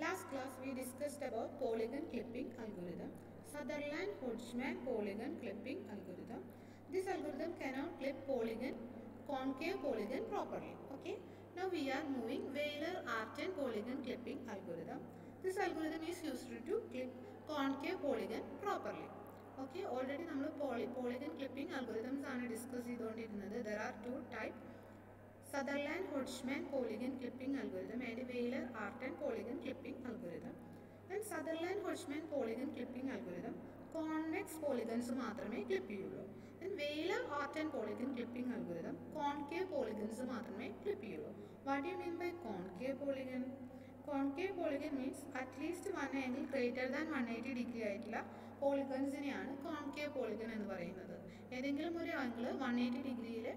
Last class we discussed about polygon clipping algorithm, Sutherland-Hodgman polygon clipping algorithm. This algorithm cannot clip concave polygon properly. Okay. Now we are moving Wheeler-Artin polygon clipping algorithm. This algorithm is used to clip concave polygon properly. Okay. Already we polygon clipping algorithms are discussed. There are two types. Sutherland-Hodgman polygon clipping algorithm and Wheeler-Artin polygon clipping algorithm. And Sutherland-Hodgman polygon clipping algorithm convex polygons മാത്രമേ clip ചെയ്യുള്ളൂ. Then Wheeler-Artin polygon clipping algorithm concave polygons മാത്രമേ clip ചെയ്യുള്ളൂ. What do you mean by concave polygon? Concave polygon means at least one angle greater than 180 degree ആയിട്ടുള്ള പോളിഗൺസിനെയാണ് concave polygon എന്ന് പറയുന്നത്. ഏതെങ്കിലും ഒരു angle 180 ഡിഗ്രിയിൽ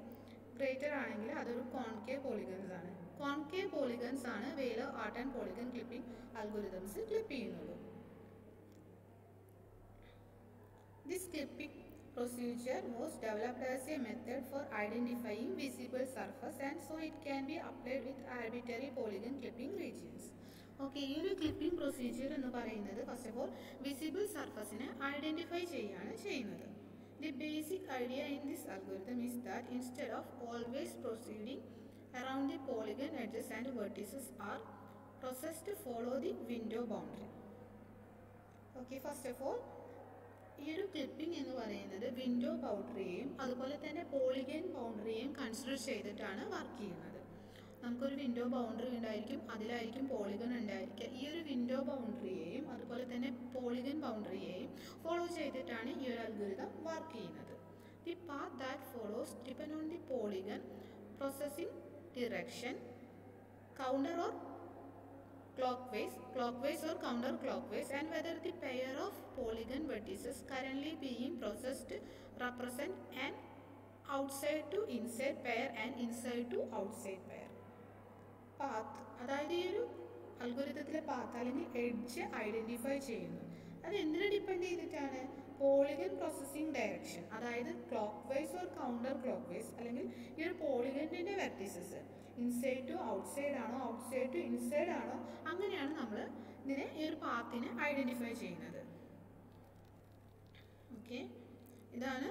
greater ആണെങ്കിൽ അതൊരു concave polygons ആണ്. Concave polygons ആണ് Wheeler-Artin polygon clipping algorithms clip ചെയ്യുന്നത്. This clipping procedure was developed as a method for identifying visible surface and so it can be applied with arbitrary polygon clipping regions. Okay, ഈ ഒരു clipping procedure എന്ന് പറയുന്നത് first of all visible surface-നെ identify ചെയ്യാണ് ചെയ്യുന്നത്. The basic idea in this algorithm is that instead of always proceeding around the polygon edges and vertices are processed to follow the window boundary. Okay, first of all, ഈ ഒരു clipping എന്ന് പറയുന്നത് window ബൗണ്ടറിയെയും അതുപോലെ തന്നെ polygon ബൗണ്ടറിയെയും consider ചെയ്തിട്ടാണ് work ചെയ്യുന്നത്. നമുക്കൊരു window boundary ഉണ്ടായിരിക്കും, അതിലായിരിക്കും പോളിഗൺ ഉണ്ടായിരിക്കുക. ഈ ഒരു വിൻഡോ ബൗണ്ടറിയെയും അതുപോലെ തന്നെ പോളിഗൺ ബൗണ്ടറിയെയും ഫോളോ ചെയ്തിട്ടാണ് ഈ ഒരു അൽഗോരിതം വർക്ക് ചെയ്യുന്നത്. The path that follows depend on the polygon processing direction counter or clockwise or counterclockwise, and whether the pair of polygon vertices currently being processed represent an outside to inside pair and inside to outside pair. Path അതായത് ഈ ഒരു അൽഗോരിതത്തിലെ path അല്ലെങ്കിൽ edge identify ചെയ്യുന്നു. അത് എന്തിനെ depend ചെയ്തിട്ടാണ്? Polygon processing direction, അതായത് clock vice or counter clock vice, അല്ലെങ്കിൽ ഈ ഒരു പോളിഗണിന്റെ വെർട്ടിസസ് ഇൻസൈഡ് ടു ഔട്ട്സൈഡ് ആണോ ഔട്ട്സൈഡ് ടു ഇൻസൈഡ് ആണോ, അങ്ങനെയാണ് നമ്മൾ ഇതിനെ ഈ ഒരു പാത്തിനെ ഐഡന്റിഫൈ ചെയ്യുന്നത്. ഓക്കെ, ഇതാണ്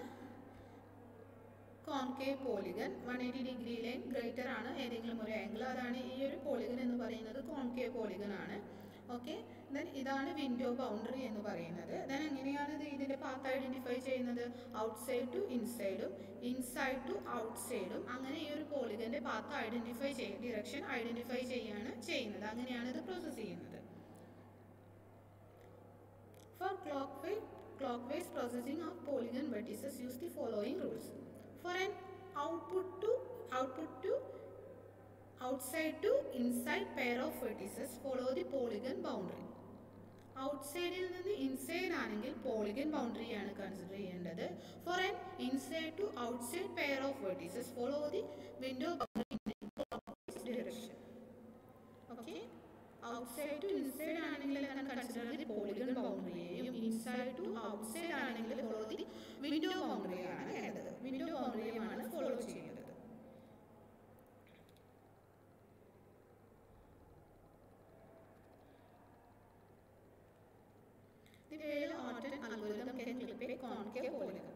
കോൺകേവ് പോളിഗൺ. 180 ഡിഗ്രിയിലെ ഗ്രേറ്റർ ആണ് ഏതെങ്കിലും ഒരു ആംഗിൾ, അതാണ് ഈ ഒരു പോളിഗൺ എന്ന് പറയുന്നത് കോൺകേവ് പോളിഗൺ ആണ്. ഓക്കെ, ദെൻ ഇതാണ് വിൻഡോ ബൗണ്ടറി എന്ന് പറയുന്നത്. ദെൻ എങ്ങനെയാണ് ഇതിൻ്റെ പാത്ത് ഐഡന്റിഫൈ ചെയ്യുന്നത്? ഔട്ട്സൈഡ് ടു ഇൻസൈഡും ഇൻസൈഡ് ടു ഔട്ട്സൈഡും, അങ്ങനെ ഈ ഒരു പോളിഗന്റെ പാത്ത് ഐഡന്റിഫൈ ചെയ്യുക, ഡിറക്ഷൻ ഐഡന്റിഫൈ ചെയ്യാണ് ചെയ്യുന്നത്. അങ്ങനെയാണ് ഇത് പ്രോസസ് ചെയ്യുന്നത്. For clockwise processing of polygon vertices use the following rules. For an output to outside to inside pair of vertices follow the polygon boundary. ഔട്ട്സൈഡിൽ നിന്ന് ഇൻസൈഡ് ആണെങ്കിൽ പോളിഗൺ ബൗണ്ടറി ആണ് കൺസിഡർ ചെയ്യേണ്ടത്. For an inside to outside pair of vertices follow the window boundary direction. Okay, outside to inside ആണെങ്കിൽ consider the polygon ബൗണ്ടറിയെയും inside to outside ആണെങ്കിൽ follow the window ബൗണ്ടറിയാണ് വേണ്ടത്. വിൻഡോ ബൗണ്ടറിയുമാണ് follow ചെയ്യേണ്ടത്. The Wheeler-Artin algorithm can clip a concave polygon.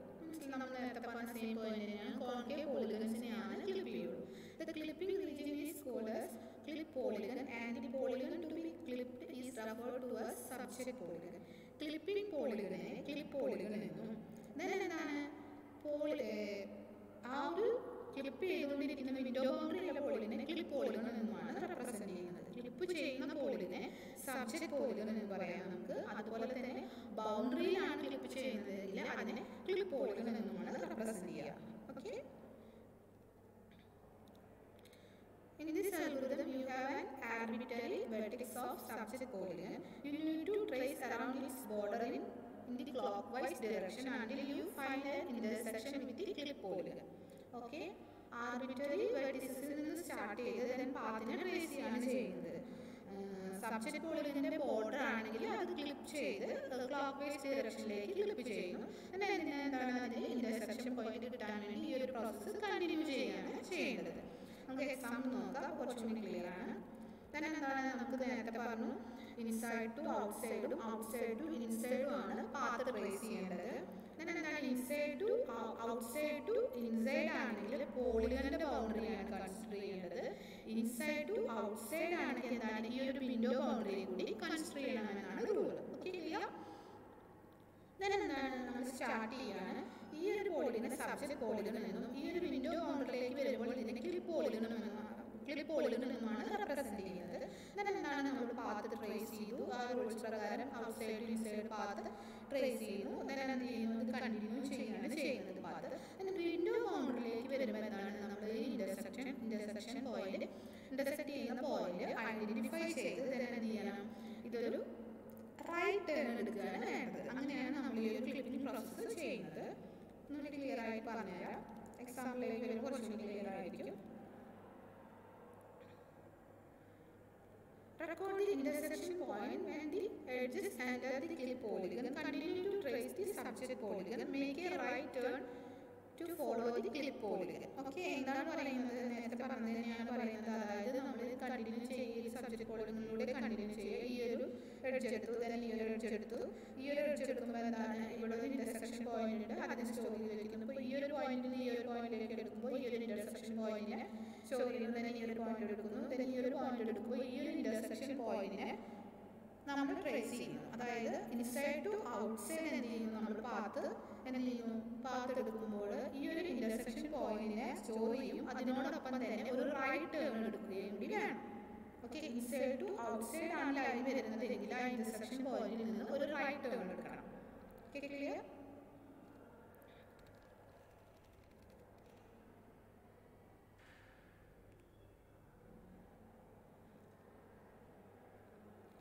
നമ്മൾ നേരത്തെ പറഞ്ഞ സെയിം പോയിന്റിനെയാണ് concave polygonsനെയാണ് ക്ലിപ്പ് ചെയ്യുള്ളൂ. The clipping region is called as clip polygon and the polygon to be clipped is referred to as subject polygon. Clipping polygonനെ clip polygon എന്നും, then എന്താണ് ആ ഒരു clip ചെയ്തുകൊണ്ടിരിക്കുന്ന window ബൗണ്ടറിയുള്ള പോളിഗനെ clip polygon എന്നുമാണ് represent ചെയ്യുന്നത്. Clip ചെയ്യുന്ന പോളിഗനെ subject polygon എന്ന് പറയാം നമുക്ക്. അതുപോലെ തന്നെ ബൗണ്ടറിയിലാണ് ക്ലിപ്പ് ചെയ്യുന്നതെങ്കിൽ അതിനെ ക്ലിപ്പ് പോളിഗൺ എന്നുമാണ് റെപ്രസെന്റ് ചെയ്യുക. Okay, in this algorithm you have an arbitrary vertex of subject polygon. You need to trace around its border in the clockwise direction until you find an intersection with the clip polygon. Okay, arbitrary vertices നിന്ന് start ചെയ്ത് then പാത്തിനെ trace ചെയ്യാണ് ചെയ്യുന്നത്. Subject പോളിഗന്റെ border ആണെങ്കിൽ അത് clip ചെയ്ത് clock vice ഡയറക്ഷനിലേക്ക് clip ചെയ്യുന്നു. എന്താണ് അതിന് ഇന്റർസെക്ഷൻ പോയിന്റ് കിട്ടാൻ വേണ്ടി ഈ ഒരു പ്രോസസ്സ് കണ്ടിന്യൂ ചെയ്യാണ് ചെയ്യേണ്ടത്. നമുക്ക് എക്സാമ്പിൾ നോക്കാം, കുറച്ചുകൂടി ക്ലിയർ ആണ്. then എന്താണ് നമുക്ക് നേരത്തെ പറഞ്ഞു inside to outside, outside to inside ആണ് path trace ചെയ്യേണ്ടത്. then എന്താണ് inside to outside to inside ആണെങ്കിൽ പോളിഗണിന്റെ ബൗണ്ടറി ആണ് കൺസിഡർ ചെയ്യേണ്ടത്. inside to outside ആണെങ്കിൽ എന്താണ് ഈ ഒരു വിൻഡോ ബൗണ്ടറി കൂടി കൺസിഡർ ചെയ്യണമെന്നാണ് റൂൾ. Okay clear? then എന്താണ് നമ്മൾ സ്റ്റാർട്ട് ചെയ്യാണ് ഈ ഒരു പോളിഗൺ സബ്ജക്ട് പോളിഗൺ എന്നും ഈ ഒരു വിൻഡോ ബൗണ്ടറിയിലേക്ക് വരുമ്പോൾ ഇതിനെ ക്ലിപ്പ് പോളിഗൺ എന്നുമാണ് റെപ്രസെന്റ് ചെയ്യുന്നത്. then എന്താണ് നമ്മൾ പാത്ത് ട്രേസ് ചെയ്തു, ആ റൂൾസ് പ്രകാരം ഔട്ട്സൈഡ് ഇൻസൈഡ് പാത്ത് ട്രേസ് ചെയ്യുന്നു. then എന്ത് ചെയ്യുന്നു, ഇത് കണ്ടിന്യൂ ചെയ്യുന്നത് പാത്ത്. എന്നിട്ട് വിൻഡോ ബൗണ്ടറിയിലേക്ക് വരുമ്പോൾ എന്താണ് നമ്മൾ ഈ ഇന്റർസെക്ഷൻ പോയിന്റ് ഇന്റർസെക്ട് ചെയ്യുന്ന പോയിന്റ് ഐഡന്റിഫൈ ചെയ്ത് എന്ത് ചെയ്യണം, ഇതൊരു റൈറ്റ് ടേൺ എടുക്കുകയാണ് വേണ്ടത്. അങ്ങനെയാണ് നമ്മൾ ഈ ഒരു ക്ലിപ്പിംഗ് പ്രോസസ്സ് ചെയ്യുന്നത്. ഒന്നുകൂടി ക്ലിയർ ആയി പറഞ്ഞുതരാം. എക്സാമ്പിളിലേക്ക് വരുമ്പോൾ കുറച്ചുകൂടി ക്ലിയർ ആയിരിക്കും. Record the intersection point when the edges enter the clip polygon. Continue to trace the subject polygon. Make a right turn to follow the clip polygon. Okay, എന്താണ് പറയുന്നത്? നേരത്തെ പറഞ്ഞതാണ് പറയുന്നത്. അതായത് നമ്മൾ കണ്ടിന്യൂ ചെയ്യുക, സബ്ജക്ട് പോളിഗണിലൂടെ കണ്ടിന്യൂ ചെയ്യുക. ഈ ഒരു എഡ്ജ് എടുത്തു, ഈ ഒരു എഡ്ജ് എടുത്തു. ഈ ഒരു എഡ്ജ് എടുക്കുമ്പോൾ എന്താണ് ഇവിടെ ഒരു ഇന്റർസെക്ഷൻ പോയിന്റ് ഉണ്ട്, അതിനെ സ്റ്റോർ ചെയ്തിരിക്കുന്നു. അപ്പോൾ ഈ ഒരു പോയിന്റിൽ നിന്ന് ഈ ഒരു പോയിന്റിലേക്ക് എടുക്കുമ്പോൾ ഈ ഒരു ഇന്റർസെക്ഷൻ പോയിന്റിനെ സ്റ്റോർ ചെയ്യുന്നത് ഈ ഒരു പോയിന്റ് എടുക്കുന്നു. ഈ ഒരു പോയിന്റ് എടുക്കുമ്പോൾ ഈ ഒരു ഇന്റർസെക്ഷൻ പോയിന്റിനെ നമ്മൾ ട്രേസ് ചെയ്യുന്നു. അതായത് ഇൻസൈഡ് ടു ഔട്ട്സൈഡ് എന്ത് ചെയ്യുന്നു, നമ്മൾ പാത്ത് എന്ത് ചെയ്യുന്നു, പാത്ത് എടുക്കുമ്പോൾ ഈ ഒരു ഇന്റർസെക്ഷൻ പോയിന്റിനെ സ്റ്റോർ ചെയ്യും. അതിനോടൊപ്പം തന്നെ ഒരു റൈറ്റ് ടേൺ എടുക്കുകയും കൂടി വേണം. ഓക്കെ, ഇൻസൈഡ് ടു ഔട്ട്സൈഡ് ആണ് ലൈൻ വരുന്നത് എങ്കിൽ ആ ഇന്റർസെക്ഷൻ പോയിന്റിൽ നിന്ന് ഒരു റൈറ്റ് ടേൺ എടുക്കണം. Okay clear?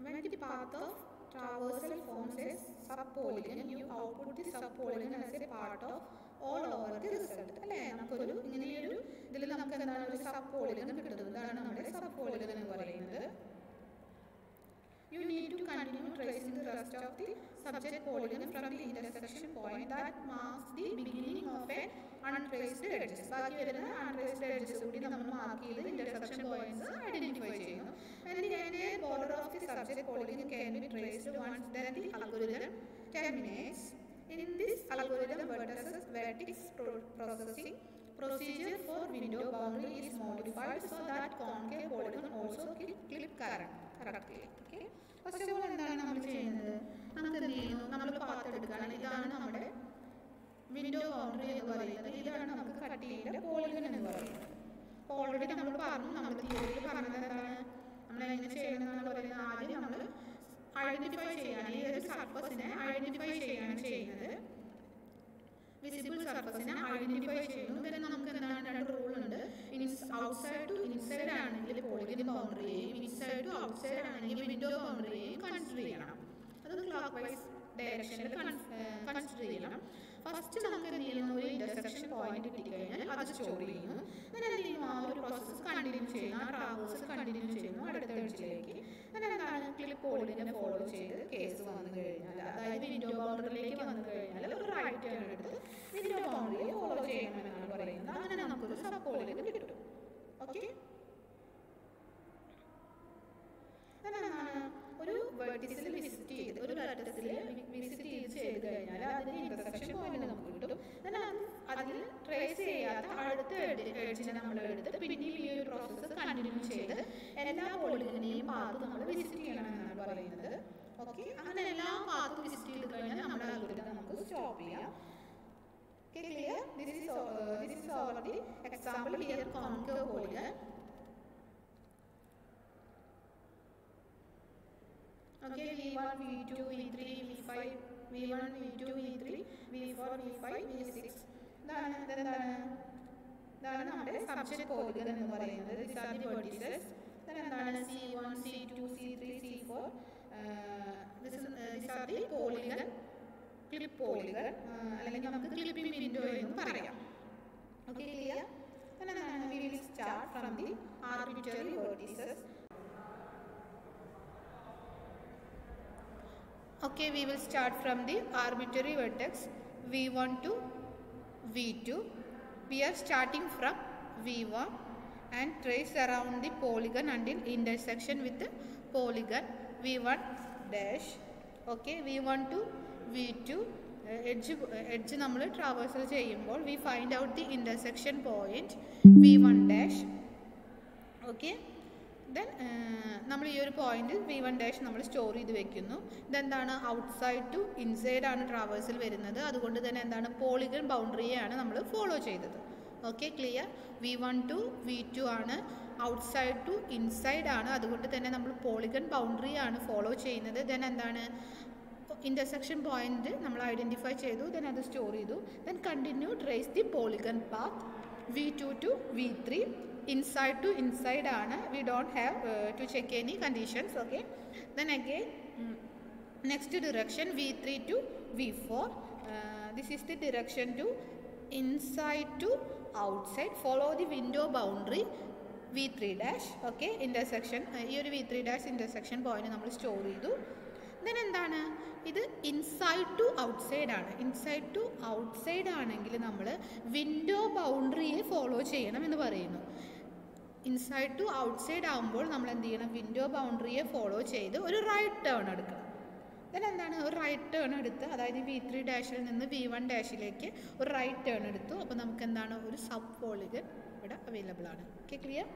When the path of traversal forms a subpolygon, you output the subpolygon as a part of all over the result. അല്ലേ, നമുക്കൊരു ഇങ്ങനെയൊരു ഇതിൽ നമുക്ക് എന്താണ് ഒരു subpolygon കിട്ടുന്നത്. ഇതാണ് നമ്മുടെ subpolygon എന്ന് പറയുന്നത്. You need to continue tracing the rest of the subject polygon from the intersection point that marks the beginning of a untraced edges. ബാക്കി വരുന്ന untraced edges കൂടി നമ്മൾ മാർക്ക് ചെയ്ത് intersection points ഐഡന്റിഫൈ ചെയ്യുന്നു. And the entire border of the subject polygon can be traced once then the algorithm terminates. In this algorithm, vertex processing procedure for window boundary is modified so that concave polygon also clip correctly. Okay. First of all, എന്താണ് നമ്മൾ ചെയ്യുന്നത്? നമുക്ക് എന്ത് ചെയ്യുന്നു, നമ്മൾ path എടുക്കുകയാണ്. ഇതാണ് നമ്മുടെ വിൻഡോ ബൗണ്ടറി എന്ന് പറയുന്നത്. ഇതാണ് നമുക്ക് കട്ട് ചെയ്യേണ്ട പോളിഗൺ എന്ന് പറയുന്നത്. ഓൾറെഡി നമ്മൾ പറഞ്ഞു, നമ്മൾ തിയറിയിൽ പറഞ്ഞത് എന്താണ്, നമ്മൾ എങ്ങനെ ചെയ്യണമെന്ന് പറയുന്നത്. ആദ്യം നമ്മൾ ഐഡന്റിഫൈ ചെയ്യാണ്, ഈ ഒരു സർഫസിനെ ഐഡന്റിഫൈ ചെയ്യാണ് ചെയ്യുന്നത്. വിസിബിൾ സർഫസിനെ ഐഡന്റിഫൈ ചെയ്യുന്നു. പിന്നെ നമുക്ക് എന്താണ് രണ്ട് റൂൾ ഉണ്ട്. ഔട്ട്സൈഡ് ടു ഇൻസൈഡ് ആണെങ്കിൽ പോളിഗൺ ബൗണ്ടറിയെയും ഇൻസൈഡ് ടു ഔട്ട്സൈഡ് ആണെങ്കിൽ വിൻഡോ ബൗണ്ടറിയെയും കൺസിഡർ ചെയ്യണം. അത് ക്ലോക്ക് വൈസ് ഡയറക്ഷനിൽ കൺസിഡർ ചെയ്യണം. ഫസ്റ്റ് നമുക്ക് എന്ത് ചെയ്യുന്നു, ഒരു ഇന്റർസെക്ഷൻ പോയിന്റ് കിട്ടിക്കഴിഞ്ഞാൽ അത് സ്റ്റോർ ചെയ്യുന്നു. അങ്ങനെ എന്ത് ചെയ്യുന്നു, ആ ഒരു പ്രോസസ്സ് കണ്ടിന്യൂ ചെയ്യുന്നു, ആ ട്രാവേഴ്സ് കണ്ടിന്യൂ ചെയ്യുന്നു അടുത്ത എഡ്ജിലേക്ക്. അങ്ങനെ എന്താണ് ക്ലിപ്പ് പോളിഗൺ ഫോളോ ചെയ്ത് കേസ് വന്നു കഴിഞ്ഞാൽ, അതായത് വിൻഡോ ബൗണ്ടറിയിലേക്ക് വന്നു കഴിഞ്ഞാൽ ഒരു റൈറ്റ് ടേൺ എടുത്ത് വിൻഡോ ബൗണ്ടറിയെ ഫോളോ ചെയ്യണമെന്നാണ് പറയുന്നത്. അങ്ങനെ നമുക്കൊരു സബ് പോളിഗൺ കിട്ടും. ഓക്കെ, ഒരു വെർട്ടിസിൽ വിസിറ്റ് ചെയ്ത് കഴിഞ്ഞാൽ അതിന് ഇന്റർസെക്ഷൻ പോയിന്റ് നമുക്ക് കിട്ടും. അതിൽ ട്രേസ് ചെയ്യാത്ത അടുത്ത എഡ്ജിനെ നമ്മൾ എടുത്ത് പിന്നെയും ഈ ഒരു പ്രോസസ്സ് കണ്ടിന്യൂ ചെയ്ത് എല്ലാ പോളിഗണിനെയും പാത്ത് നമ്മൾ വിസിറ്റ് ചെയ്യണമെന്നാണ് പറയുന്നത്. ഓക്കെ, അങ്ങനെ എല്ലാ പാത്തും വിസിറ്റ് ചെയ്ത് കഴിഞ്ഞാൽ നമ്മുടെ അൽഗോരിതം നമുക്ക് സ്റ്റോപ്പ് ചെയ്യാം. Clear? This is our the example here, concave polygon. Okay, V1, V2, V3, V5, V1, V2, V3, V4, V5, V6. ഇതാണ് നമ്മുടെ സബ്ജക്ട് പോളിഗൺ എന്ന് പറയുന്നത്. These are the vertices. എന്താണ് C1, C2, C3, C4. These are the polygon, clip polygon. അല്ലെങ്കിൽ നമുക്ക് clipping window എന്നും പറയാം. Okay, clear? We will start from the arbitrary vertices. Okay, we will start from the arbitrary vertex V1 to V2. We are starting from V1 and trace around the polygon until intersection with the polygon V1 dash. Okay, V1 to V2 edge നമ്മൾ traversal ചെയ്യുമ്പോൾ we find out the intersection point V1 dash. Okay, then നമ്മൾ ഈ ഒരു point V1 dash നമ്മൾ store ചെയ്ത് വെക്കുന്നു. ഇതെന്താണ്, outside to inside ആണ് ട്രാവേഴ്സൽ വരുന്നത്. അതുകൊണ്ട് തന്നെ എന്താണ്, പോളിഗൺ ബൗണ്ടറിയാണ് നമ്മൾ ഫോളോ ചെയ്തത്. Okay, clear. V1 to V2 ആണ്, ഔട്ട്സൈഡ് ടു ഇൻസൈഡ് ആണ്. അതുകൊണ്ട് തന്നെ നമ്മൾ പോളിഗൺ ബൗണ്ടറി ആണ് ഫോളോ ചെയ്യുന്നത്. ദെൻ എന്താണ്, ഇൻ്റർസെക്ഷൻ പോയിന്റ് നമ്മൾ ഐഡൻറ്റിഫൈ ചെയ്തു, ദെൻ അത് സ്റ്റോർ ചെയ്തു. Then continue trace the polygon path V2 to V3. Inside to inside ആണ്. We don't have to check any conditions. Okay, then again next direction V3 to V4. This is the direction to inside to outside. Follow the window boundary V3 dash. Okay, intersection, ഈ ഒരു V3 dash intersection point നമ്മൾ store ചെയ്തു. Then എന്താണ്, ഇത് inside to outside ആണ്. Inside to outside ആണെങ്കിൽ നമ്മൾ window ബൗണ്ടറിയെ follow ചെയ്യണം എന്ന് പറയുന്നു. ഇൻസൈഡ് ടു ഔട്ട്സൈഡ് ആകുമ്പോൾ നമ്മൾ എന്ത് ചെയ്യണം, വിൻഡോ ബൗണ്ടറിയെ ഫോളോ ചെയ്ത് ഒരു റൈറ്റ് ടേൺ എടുക്കണം. ദെൻ എന്താണ്, ഒരു റൈറ്റ് ടേൺ എടുത്ത്, അതായത് V3 ഡാഷിൽ നിന്ന് V1 ഡാഷിലേക്ക് ഒരു റൈറ്റ് ടേൺ എടുത്തു. അപ്പോൾ നമുക്ക് എന്താണ്, ഒരു സബ് പോളിഗൺ ഇവിടെ അവൈലബിൾ ആണ്. Okay, clear.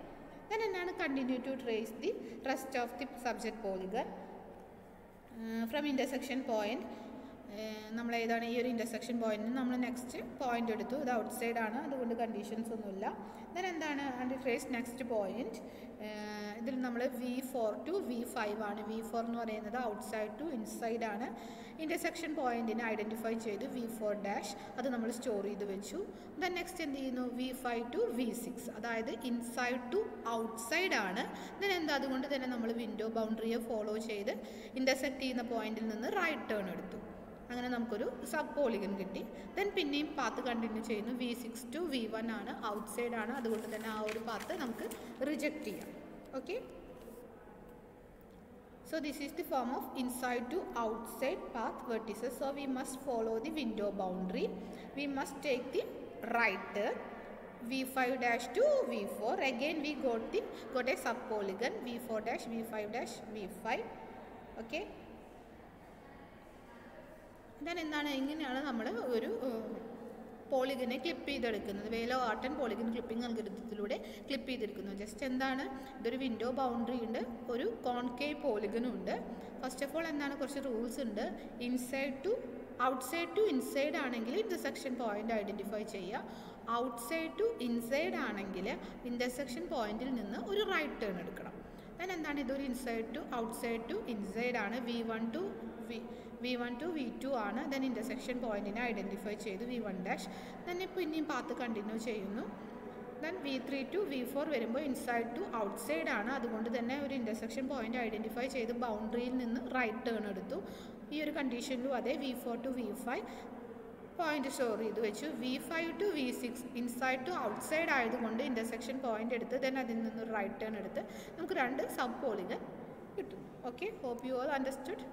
ദെൻ എന്താണ്, continue to trace the rest of the subject polygon from intersection point. നമ്മൾ ഏതാണ്, ഈ ഒരു ഇൻ്റർസെക്ഷൻ പോയിന്റിന് നമ്മൾ നെക്സ്റ്റ് പോയിന്റ് എടുത്തു. ഇത് ഔട്ട് സൈഡ് ആണ്, അതുകൊണ്ട് കണ്ടീഷൻസ് ഒന്നുമില്ല. ദെൻ എന്താണ്, ആൻഡ് ട്രേസ് നെക്സ്റ്റ് പോയിന്റ്. ഇതിൽ നമ്മൾ V4 to V5 ആണ്. V4 എന്ന് പറയുന്നത് ഔട്ട്സൈഡ് ടു ഇൻസൈഡ് ആണ്. ഇൻ്റർസെക്ഷൻ പോയിന്റിനെ ഐഡൻറ്റിഫൈ ചെയ്തു V4 ഡാഷ്, അത് നമ്മൾ സ്റ്റോർ ചെയ്ത് വെച്ചു. ദെൻ നെക്സ്റ്റ് എന്ത് ചെയ്യുന്നു, V5 to V6, അതായത് ഇൻസൈഡ് ടു ഔട്ട്സൈഡ് ആണ്. ദെൻ എന്താ, അതുകൊണ്ട് തന്നെ നമ്മൾ വിൻഡോ ബൗണ്ടറിയെ ഫോളോ ചെയ്ത് ഇൻ്റർസെക്ട് ചെയ്യുന്ന പോയിന്റിൽ നിന്ന് റൈറ്റ് ടേൺ എടുത്തു. അങ്ങനെ നമുക്കൊരു സബ് പോളിഗൺ കിട്ടി. ദെൻ പിന്നെയും പാത്ത് കണ്ടിന്യൂ ചെയ്യുന്നു. V6 to V1 ആണ്, ഔട്ട്സൈഡ് ആണ്. അതുകൊണ്ട് തന്നെ ആ ഒരു പാത്ത് നമുക്ക് റിജക്റ്റ് ചെയ്യാം. Okay, so this is the form of inside to outside path vertices. So we must follow the window boundary. We must take the right turn V5 dash to V4. Again we got a sub polygon V4 dash, V5 dash, V5. Okay, then എന്താണ്, ഇങ്ങനെയാണ് നമ്മൾ ഒരു പോളിഗനെ clip ചെയ്തെടുക്കുന്നത്. Weiler Atherton polygon clipping അൽഗോരിതത്തിലൂടെ clip ചെയ്തെടുക്കുന്നു. Just എന്താണ്, ഇതൊരു വിൻഡോ ബൗണ്ടറി ഉണ്ട്, ഒരു കോൺകേവ് പോളിഗനും ഉണ്ട്. ഫസ്റ്റ് ഓഫ് ഓൾ എന്താണ്, കുറച്ച് റൂൾസ് ഉണ്ട്. Inside to outside to inside ആണെങ്കിൽ ഇൻ്റർസെക്ഷൻ പോയിന്റ് ഐഡൻറ്റിഫൈ ചെയ്യുക. ഔട്ട്സൈഡ് ടു ഇൻസൈഡ് ആണെങ്കിൽ ഇൻ്റർസെക്ഷൻ പോയിന്റിൽ നിന്ന് ഒരു റൈറ്റ് ടേൺ എടുക്കണം. ദെൻ എന്താണ്, ഇതൊരു inside to outside to inside ആണ്. V1 to V2 ആണ്. ദെൻ ഇൻ്റർസെക്ഷൻ പോയിന്റിനെ ഐഡൻറ്റിഫൈ ചെയ്തു V1 ഡാഷ്. ദെൻ ഇപ്പോൾ ഇനിയും പാത്ത് കണ്ടിന്യൂ ചെയ്യുന്നു. ദെൻ V3 to V4 വരുമ്പോൾ ഇൻസൈഡ് ടു ഔട്ട്സൈഡ് ആണ്. അതുകൊണ്ട് തന്നെ ഒരു ഇൻ്റർസെക്ഷൻ പോയിന്റ് ഐഡൻറ്റിഫൈ ചെയ്ത് ബൗണ്ടറിയിൽ നിന്ന് റൈറ്റ് ടേൺ എടുത്തു. ഈ ഒരു കണ്ടീഷനിലും അതെ, V4 to V5 point store ചെയ്ത് വെച്ചു. V5 to V6 inside to outside ആയതുകൊണ്ട് ഇൻ്റർസെക്ഷൻ പോയിന്റ് എടുത്ത് ദെൻ അതിൽ നിന്ന് റൈറ്റ് ടേൺ എടുത്ത് നമുക്ക് രണ്ട് സബ് പോളിഗൺ കിട്ടും. Okay, hope you all understood.